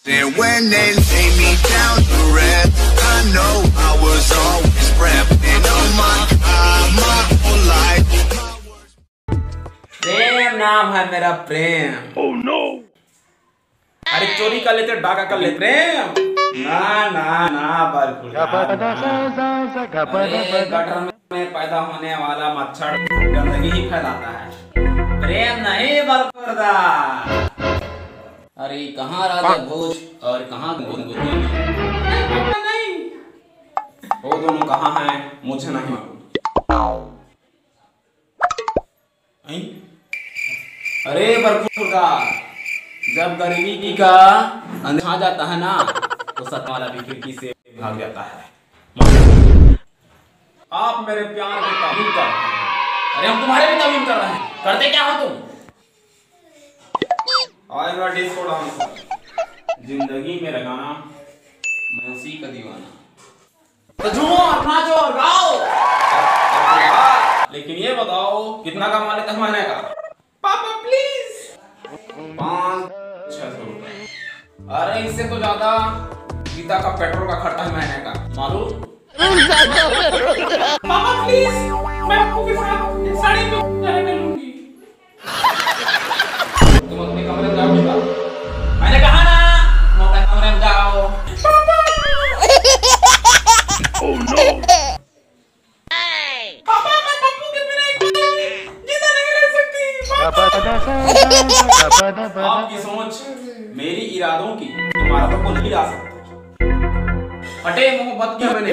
And when they lay me down to rest, I know I was always prepping on my whole life. प्रेम नाम है मेरा प्रेम। Oh no! अरे चोरी कर लेते, डाका कर लेते प्रेम। ना ना ना गटर में पैदा होने वाला मच्छर गंदगी ही फैलाता है, प्रेम नहीं बरकुरदा। अरे कहाँ राजा भोज और कहाँ गुनगुनी? नहीं, वो दोनों कहाँ हैं मुझे नहीं मालूम। अरे बरकुरदा, जब गरीबी का अंधेरा जाता है ना तो सत्ता वाला भी खिड़की से भाग जाता है। आप मेरे प्यार की तारीफ कर रहे हैं। अरे हम तुम्हारे भी तारीफ कर रहे हैं। करते क्या हो तुम? आएगा डिस्को डांसर, जिंदगी में लगाना मैं उसी का दीवाना। तो झूमो और नाचो और गाओ। लेकिन ये बताओ कितना कमा लेते हैं महीने का? पापा प्लीज 500-600 रुपए। अरे इससे तो ज्यादा गीता का पेट्रोल का खर्चा है महीने का, मालूम? पापा प्लीज, मैं आपको के साथ साड़ी में लूंगी। तुम अपने कमरे में जाओ बेटा। मैंने कहा ना तुम अपने कमरे में जाओ। पापा। Oh no! पापा मैं पप्पू के बिना जिंदा नहीं रह सकती। आपकी सोच मेरी इरादों की इमारतों को नहीं ला सकती। हटे मोहब्बत की मैंने